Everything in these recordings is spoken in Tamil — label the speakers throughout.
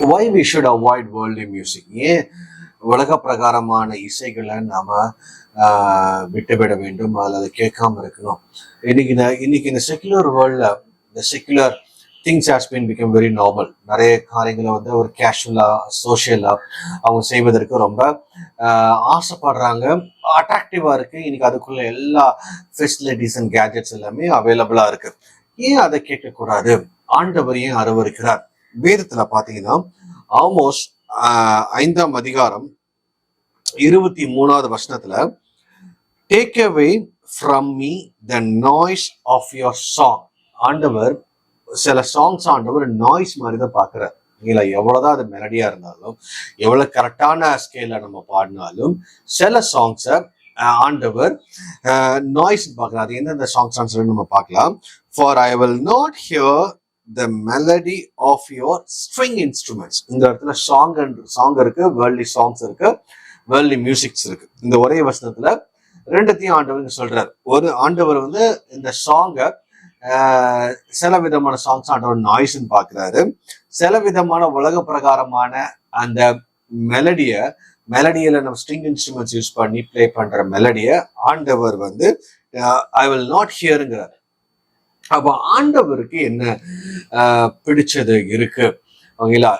Speaker 1: why we should avoid worldly music? ஏன் உலக பிரகாரமான இசைகளை நாம விட்டுவிட வேண்டும், அல்லது கேட்காம இருக்கணும்? இன்னைக்கு இந்த செக்குலர் வேர்ல்ட்ல இந்த secular things has been become very normal. நிறைய காரியங்களை வந்து ஒரு கேஷுவலா சோஷியலா அவங்க செய்வதற்கு ரொம்ப ஆசைப்படுறாங்க, அட்ராக்டிவா இருக்கு. இன்னைக்கு அதுக்குள்ள எல்லா ஃபெசிலிட்டிஸ் அண்ட் கேஜெட்ஸ் எல்லாமே அவைலபிளா இருக்கு. ஏன் அதை கேட்கக்கூடாது? ஆண்டவர் ஏன் அருவருக்கிறார்? வேதத்துல பாத்தீங்கன்னா ஆல்மோஸ்ட் 5ஆம் அதிகாரம் 23வது வசனத்துல, take away from me the noise of your song. ஆண்டவர் சில சாங்ஸ் ஆண்டவர் நாய்ஸ் மாதிரி தான் பாக்குறாரு. இல்லை, எவ்வளவுதான் அது மெலடியா இருந்தாலும், எவ்வளவு கரெக்டான ஸ்கேல்ல நம்ம பாடினாலும், சில சாங்ஸை ஆண்டவர் நாய்ஸ் பார்க்கலாம். அது எந்தெந்த சாங்ஸ் நம்ம பார்க்கலாம். For I will not here the melody of your string instruments. இந்த இடத்துல சாங் இருக்கு, வேர்ல்ட்லி சாங்ஸ் இருக்கு, வேர்ல்ட்லி மியூசிக்ஸ் இருக்கு. இந்த ஒரே வசனத்துல ரெண்டுத்தையும் ஆண்டவர் சொல்றாரு. ஒரு ஆண்டவர் வந்து இந்த சாங்கை சில விதமான சாங்ஸ் ஆண்டவர் நாய்ஸ்ன்னு பாக்குறாரு. சில விதமான உலக பிரகாரமான அந்த மெலடியில நம்ம ஸ்ட்ரிங் இன்ஸ்ட்ருமெண்ட்ஸ் யூஸ் பண்ணி பிளே பண்ற மெலடிய ஆண்டவர் வந்து ஐ வில் நாட் ஹியருங்கிறார். அப்ப ஆண்டவருக்கு என்ன பிடிச்சது இருக்கு? ஓகேங்களா?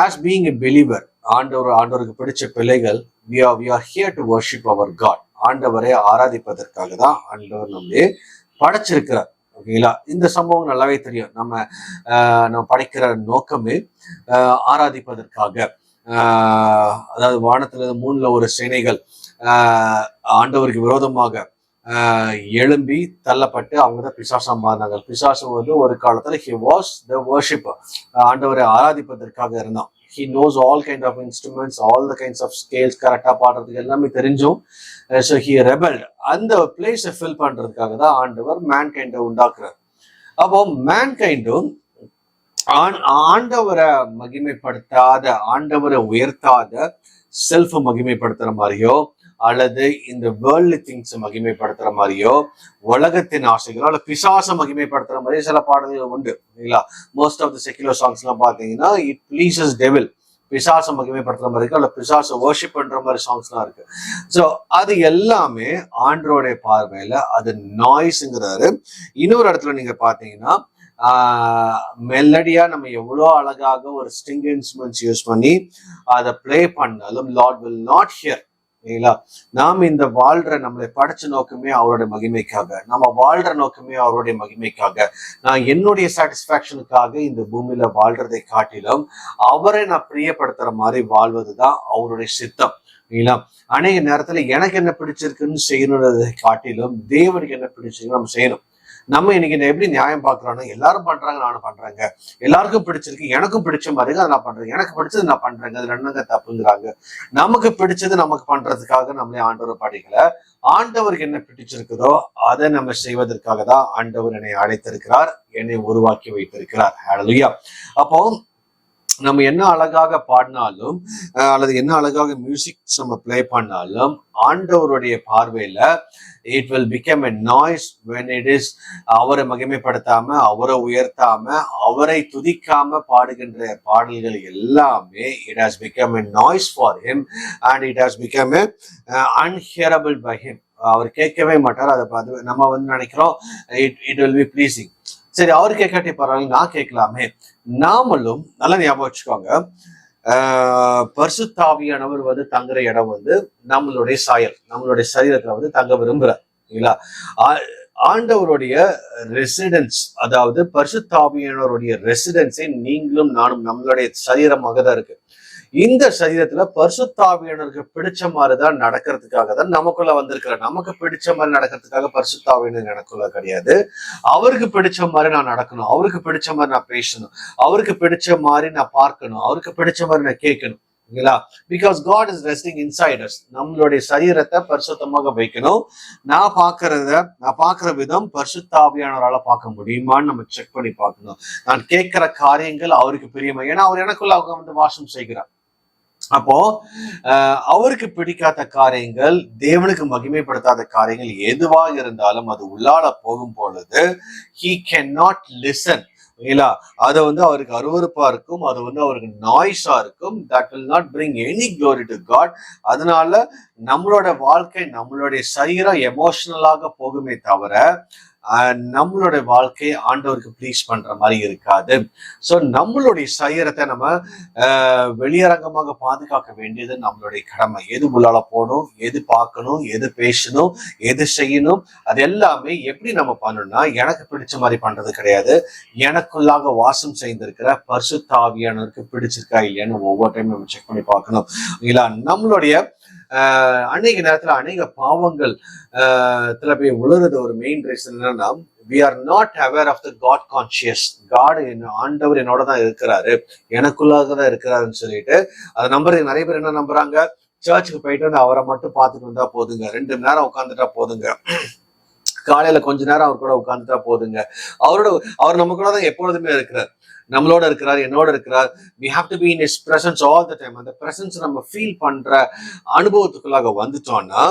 Speaker 1: as being a believer, ஆண்டவருக்கு பிடிச்ச பிள்ளைகள், we are here to worship our God. ஆண்டவரை ஆராதிப்பதற்காக தான் ஆண்டவர் நம்மளே படைச்சிருக்கிறார். ஓகேங்களா? இந்த சம்பவம் நல்லாவே தெரியும். நம்ம படைக்கிற நோக்கமே ஆராதிப்பதற்காக. அதாவது வானத்துல 3ல ஒரு சேனைகள் ஆண்டவருக்கு விரோதமாக எழும்பி தள்ளப்பட்டு அவங்க தான் பிசாசம் மாறினாங்க. பிசாசு வந்து ஒரு காலத்துல he was the worshipper, ஆண்டவரை ஆராதிப்பதற்காக இருந்தான். he knows all kind of instruments, all the kinds of scales, கரெக்டா பாடுறதுக்கு எல்லாமே தெரிஞ்சும் so he rebelled. அந்த பிளேஸை ஃபில் பண்றதுக்காக தான் ஆண்டவர் மேன்கைண்டை உண்டாக்குறார். அப்போ மேன்கைண்டும் ஆண்டவரை மகிமைப்படுத்தாத, ஆண்டவரை உயர்த்தாத, செல்ஃப் மகிமைப்படுத்துற மாதிரியோ அல்லது இந்த வேர்ல்ட்லி திங்ஸ் மகிமைப்படுத்துற மாதிரியோ, உலகத்தின் ஆசைகளோ அல்ல பிசாச மகிமைப்படுத்துற மாதிரியோ சில பாடல்கள் உண்டு. இல்லைங்களா? Most of the secular songs எல்லாம் பாத்தீங்கன்னா இட் ப்ளீசஸ் டெவில், பிசாச மகிமைப்படுத்துற மாதிரி இருக்கு, அல்ல பிசாச வர்ஷிப் பண்ற மாதிரி சாங்ஸ் எல்லாம் இருக்கு. ஸோ அது எல்லாமே ஆண்டவருடைய பார்வையில அது நாய்ஸ்ங்கிறாரு. இன்னொரு இடத்துல நீங்க பாத்தீங்கன்னா மெலடியா நம்ம எவ்வளோ அழகாக ஒரு ஸ்ட்ரிங் இன்ஸ்ட்ருமெண்ட்ஸ் யூஸ் பண்ணி அதை பிளே பண்ணாலும் லார்ட் வில் நாட் ஹியர். இல்லைங்களா? நாம் இந்த வாழ்ற நம்மளை படைச்ச நோக்கமே அவருடைய மகிமைக்காக, நம்ம வாழ்ற நோக்கமே அவருடைய மகிமைக்காக. நான் என்னுடைய சாட்டிஸ்பாக்சனுக்காக இந்த பூமியில வாழ்றதை காட்டிலும் அவரை நான் பிரியப்படுத்துற மாதிரி வாழ்வதுதான் அவருடைய சித்தம். இல்லைங்களா? அநேக நேரத்துல எனக்கு என்ன பிடிச்சிருக்குன்னு செய்யணுன்றதை காட்டிலும் தேவனுக்கு என்ன பிடிச்சிருக்கு நம்ம செய்யணும். நம்ம இன்னைக்கு எப்படி நியாயம் பாக்குறோம்னா, எல்லாரும் பண்றாங்க நானும் பண்றேங்க, எல்லாருக்கும் பிடிச்சிருக்கு எனக்கும் பிடிச்ச மாதிரி அதை நான் பண்றேன், எனக்கு பிடிச்சது நான் பண்றேங்க, அது ரெண்டுங்க தப்புங்கிறாங்க. நமக்கு பிடிச்சது நமக்கு பண்றதுக்காக நம்மளே ஆண்டவர் படிக்கல. ஆண்டவருக்கு என்ன பிடிச்சிருக்குதோ அதை நம்ம செய்வதற்காக தான் ஆண்டவர் என்னை அழைத்திருக்கிறார், என்னை உருவாக்கி வைத்திருக்கிறார். ஹல்லேலூயா. அப்போ நம்ம என்ன அழகாக பாடினாலும் அல்லது என்ன அழகாக மியூசிக்ஸ் நம்ம பிளே பண்ணாலும் ஆண்டவருடைய பார்வையில it will become a noise when it is அவரை மகிமைப்படுத்தாம, அவரை உயர்த்தாம, அவரை துதிக்காம பாடுகின்ற பாடல்கள் எல்லாமே it has become a noise for him and it has become a unhearable by him. அவர் கேட்கவே மாட்டார். அதை பார்த்து நம்ம வந்து நினைக்கிறோம் it will be pleasing. சரி, அவர் கேட்காட்டி பரவாயில்ல, நான் கேட்கலாமே. நாமளும் நல்லா ஞாபகம் வச்சுக்கோங்க, பரிசுத்தாவியானவர் வந்து தங்குற இடம் வந்து நம்மளுடைய சாயல், நம்மளுடைய சரீரத்துல வந்து தங்க விரும்புறார். இல்லைங்களா? ஆண்டவருடைய ரெசிடென்ஸ், அதாவது பரிசுத்தாவியானவருடைய ரெசிடென்ஸை நீங்களும் நானும் நம்மளுடைய சரீரமாக தான் இருக்கு. இந்த சரீரத்துல பரிசுத்தாவியானவருக்கு பிடிச்ச மாதிரிதான் நடக்கிறதுக்காக தான் நமக்குள்ள வந்திருக்கிறார். நமக்கு பிடிச்ச மாதிரி நடக்கிறதுக்காக பரிசுத்தாவியானவர் எனக்குள்ள கிடையாது. அவருக்கு பிடிச்ச மாதிரி நான் நடக்கணும், அவருக்கு பிடிச்ச மாதிரி நான் பேசணும், அவருக்கு பிடிச்ச மாதிரி நான் பார்க்கணும், அவருக்கு பிடிச்ச மாதிரி நான் கேட்கணும். இல்லைங்களா? Because God is resting inside us. நம்மளுடைய சரீரத்தை பரிசுத்தமாக வைக்கணும். நான் பார்க்கிற விதம் பரிசுத்தாவியானவரால பார்க்க முடியுமான்னு நம்ம செக் பண்ணி பார்க்கணும். நான் கேட்கிற காரியங்கள் அவருக்கு பிரியமா, ஏன்னா அவர் எனக்குள்ள அவங்க வந்து வாசம் செய்கிறார். அப்போ அவருக்கு பிடிக்காத காரியங்கள், தேவனுக்கு மகிமைப்படுத்தாத காரியங்கள் எதுவாக இருந்தாலும் அது உள்ளால போகும் பொழுது he cannot listen. இல்ல அது வந்து அவருக்கு அருவருப்பா இருக்கும், அது வந்து அவருக்கு நாய்ஸா இருக்கும். That will not bring any glory to God. அதனால நம்மளோட வாழ்க்கை நம்மளுடைய சரீரம் எமோஷனலாக போகுமே தவிர நம்மளுடைய வாழ்க்கையை ஆண்டவருக்கு ப்ளீஸ் பண்ற மாதிரி இருக்காது. ஸோ நம்மளுடைய சரீரத்தை நம்ம வெளியரங்கமாக பாதுகாக்க வேண்டியது நம்மளுடைய கடமை. எது உள்ளால போகணும், எது பார்க்கணும், எது பேசணும், எது செய்யணும், அது எல்லாமே எப்படி நம்ம பண்ணணும்னா எனக்கு பிடிச்ச மாதிரி பண்றது கிடையாது. எனக்குள்ளாக வாசம் செய்திருக்கிற பரிசுத்த ஆவியானவருக்கு பிடிச்சிருக்கா இல்லையான்னு ஒவ்வொரு டைம் நம்ம செக் பண்ணி பார்க்கணும். இல்ல நம்மளுடைய அநேக நேரத்துல அநேக பாவங்கள் போய் உழுறது ஒரு மெயின் ரீசன் என்னன்னா we are not aware of the God conscious. God ஆண்டவர் என்னோட தான் இருக்கிறாரு, எனக்குள்ளாக தான் இருக்கிறாருன்னு சொல்லிட்டு அதை நம்புறது. நிறைய பேர் என்ன நம்புறாங்க, சர்ச்சுக்கு போயிட்டு வந்து அவரை மட்டும் பார்த்துட்டு வந்தா போதுங்க, 2 மணி நேரம் உட்காந்துட்டா போதுங்க, காலையில கொஞ்ச நேரம் அவர் கூட உட்காந்துட்டா போதுங்க, அவர் நம்ம கூட தான் எப்பொழுதுமே இருக்கிறார், நம்மளோட இருக்கிறார், என்னோட இருக்கிறார். we have to be in his presence all the time. அந்த பிரசன்ஸ் நம்ம ஃபீல் பண்ற அனுபவத்துக்குள்ளாக வந்துட்டோம்னா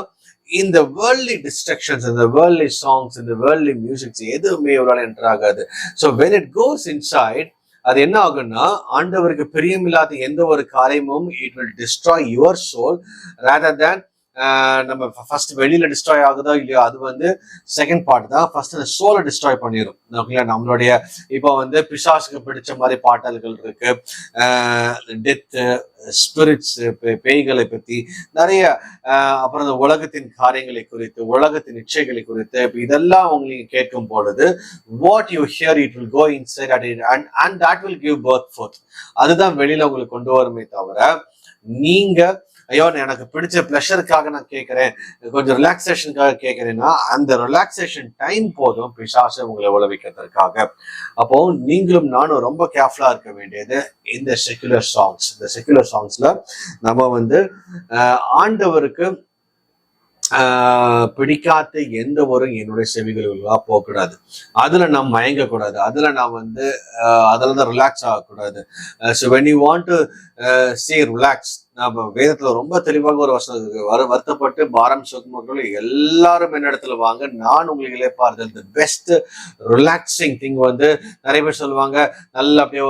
Speaker 1: இந்த வேர்ல்ட்லி டிஸ்ட்ரக்ஷன்ஸ், இந்த வேர்ல்ட்லி சாங்ஸ், இந்த வேர்ல்ட்லி மியூசிக்ஸ் எதுவுமே இவரால் என்டர் ஆகாது. So when it goes inside அது என்ன ஆகும்னா ஆண்டவருக்கு பிரியமில்லாத எந்த ஒரு காரியமும் it will destroy your soul rather than நம்ம ஃபர்ஸ்ட் வெளியில டிஸ்ட்ராய் ஆகுதோ இல்லையோ அது வந்து செகண்ட் பார்ட் தான். ஃபர்ஸ்ட் அந்த சோலை டிஸ்ட்ராய் பண்ணிடும். நம்மளுடைய இப்போ வந்து பிசாசுக்கு பிடிச்ச மாதிரி பாட்டல்கள் இருக்கு, டெத்து, ஸ்பிரிட்ஸ், பேய்களை பத்தி நிறைய, அப்புறம் அந்த உலகத்தின் காரியங்களை குறித்து, உலகத்தின் இச்சைகளை குறித்து, இதெல்லாம் உங்களுக்கு கேட்கும் பொழுது what you hear it will go inside and that will give birth forth. அதுதான் வெளியில உங்களுக்கு கொண்டு வருமே தவிர நீங்க ஐயோ எனக்கு பிடிச்ச பிளஷருக்காக நான் கேட்கிறேன், கொஞ்சம் ரிலாக்ஸேஷனுக்காக கேட்கிறேன்னா அந்த ரிலாக்ஸேஷன் டைம் போதும் பிசாசு உங்களை உழவிக்கிறதுக்காக. அப்போ நீங்களும் நானும் ரொம்ப கேர்ஃபுல்லா இருக்க வேண்டியது இந்த செக்குலர் சாங்ஸ். இந்த செக்குலர் சாங்ஸ்ல நம்ம வந்து ஆண்டவருக்கு பிடிக்காத எந்த ஒரு என்னுடைய செவிகளுக்கா போகக்கூடாது, அதுல நாம் மயங்க கூடாது, அதுல நான் வந்து அதுல தான் ரிலாக்ஸ் ஆகக்கூடாது. So when you want to say relax, நம்ம வேதத்துல ரொம்ப தெளிவாக ஒரு வசனம் வருத்தப்பட்டு பாரம் சுமக்கிறவர்கள் எல்லாரும் என்ன இடத்துல வாங்க, நான் உங்களுக்கு இளைப்பாறுதல். தி பெஸ்ட் ரிலாக்ஸிங் திங் வந்து நிறைய பேர் சொல்லுவாங்க, நல்ல அப்படியே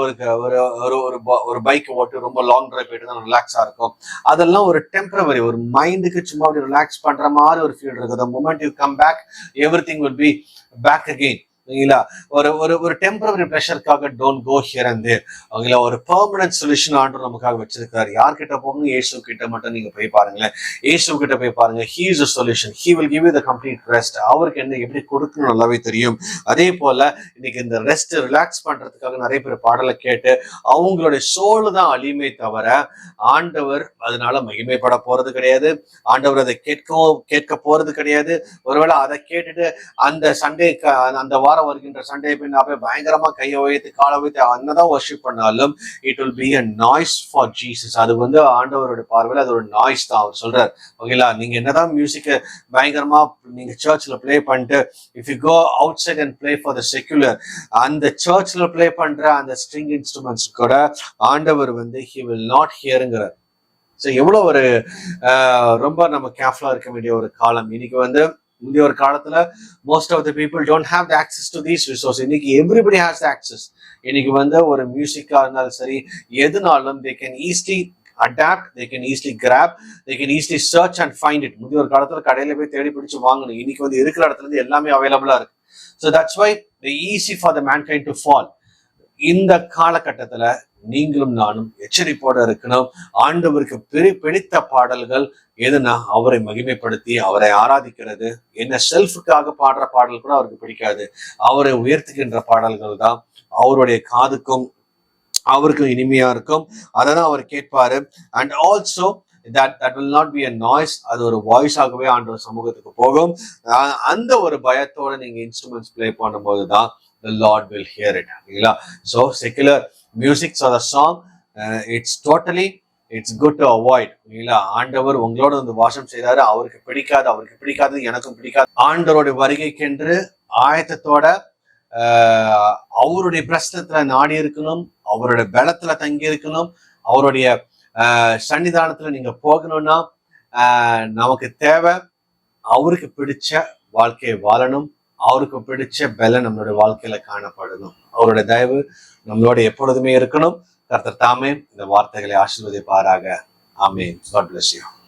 Speaker 1: ஒரு பைக் ஓட்டு ரொம்ப லாங் டிரைவ் போயிட்டு தான் ரிலாக்ஸா இருக்கும். அதெல்லாம் ஒரு டெம்பரவரி, ஒரு மைண்டுக்கு சும்மா அப்படி ரிலாக்ஸ் பண்ற மாதிரி ஒரு ஃபீல் இருக்குது. The moment you come back, everything will be back again. ஒரு டெம்பரரி ப்ரெஷருக்காக don't go here and there. அவங்கள ஒரு பெர்மனன்ட் சொல்யூஷன் ஆண்டு நமக்காக வச்சிருக்காரு. யார்கிட்ட போகணும், இயேசு கிட்ட மட்டும் நீங்க போய் பாருங்களேன், இயேசு கிட்ட போய் பாருங்க. He is a solution, he will give you the complete rest. அவருக்கு என்ன எப்படி கொடுக்கணும் நல்லாவே தெரியும். அதே போல இன்னைக்கு இந்த ரெஸ்ட் ரிலாக்ஸ் பண்றதுக்காக நிறைய பேர் பாடலை கேட்டு அவங்களுடைய சோல் தான் அழியுமே தவிர ஆண்டவர் அதனால மகிமைப்பட போறது கிடையாது, ஆண்டவர் அதை கேட்க போறது கிடையாது. ஒருவேளை அதை கேட்டுட்டு அந்த சண்டே அந்த வாரம் வருகின்ற சண்டே பயங்கரமா கையை வைத்து காலை வைத்து அங்கதான் வர்ஷிப் பண்ணாலும் it will be a noise for Jesus. அது வந்து ஆண்டவருடைய பார்வையில் அது ஒரு நாய்ஸ் தான். அவர் சொல்றாரு, ஓகேங்களா, நீங்க என்னதான் மியூசிக் பயங்கரமா நீங்க சர்ச்ல பிளே பண்ணிட்டு if you go outside and play for the secular, அந்த சர்ச்ல பிளே பண்ற அந்த ஸ்ட்ரிங் இன்ஸ்ட்ருமெண்ட்ஸ் கூட ஆண்டவர் வந்து he will not hearங்கிறார். ஸோ எவ்வளவு ஒரு ரொம்ப நம்ம கேர்ஃபுல்லா இருக்க வேண்டிய ஒரு காலம். இன்னைக்கு வந்து முந்தைய ஒரு காலத்துல most of the people don't have the access to these resource. இன்னைக்கு எவ்ரிபடி ஹேஸ் த ஆக்சஸ். இன்னைக்கு வந்து ஒரு மியூசிக்கா இருந்தாலும் சரி எதுனாலும் they can easily adapt, they can easily grab, they can easily search and find it. முந்தைய ஒரு காலத்துல கடையில போய் தேடி பிடிச்சு வாங்கணும். இன்னைக்கு வந்து இருக்கிற இடத்துல இருந்து எல்லாமே அவைலபிளா இருக்கு. So that's why the easy for the mankind to fall. இந்த காலகட்டத்துல நீங்களும் நானும் எச்சரிப்போட இருக்கணும். ஆண்டவருக்கு பிடித்த பாடல்கள் எதுனா அவரை மகிமைப்படுத்தி அவரை ஆராதிக்கிறது. என்ன செல்ஃபுக்காக பாடுற பாடல் கூட அவருக்கு பிடிக்காது. அவரை உயர்த்துகின்ற பாடல்கள் தான் அவருடைய காதுக்கும் அவருக்கும் இனிமையா இருக்கும். அதான் அவர் கேட்பாரு. And also that will not be a noise. அது ஒரு வாய்ஸ் ஆகவே ஆண்டவர் சமூகத்துக்கு போகும். அந்த ஒரு பயத்தோட நீங்க இன்ஸ்ட்ருமெண்ட்ஸ் பிளே பண்ணும்போது தான் the Lord will hear it. So secular music or the song, it's good to avoid. ஆண்டவர் உங்களோட வந்து வாசம் செய்தாரு, அவருக்கு பிடிக்காது எனக்கும் பிடிக்காது. ஆண்டவருடைய வருகைக்கென்று ஆயத்தத்தோட அவருடைய பிரச்சனத்துல நாடி இருக்கணும், அவருடைய பலத்துல தங்கி இருக்கணும். அவருடைய சன்னிதானத்துல நீங்க போகணும்னா நமக்கு தேவை அவருக்கு பிடிச்ச வாழ்க்கையை வாழணும், அவருக்கு பிடிச்ச பலன் நம்மளுடைய வாழ்க்கையில காணப்படணும். அவருடைய தயவு நம்மளோட எப்பொழுதுமே இருக்கணும். கர்த்தர் தாமே இந்த வார்த்தைகளை ஆசீர்வதிப்பாராக. ஆமென். God bless you.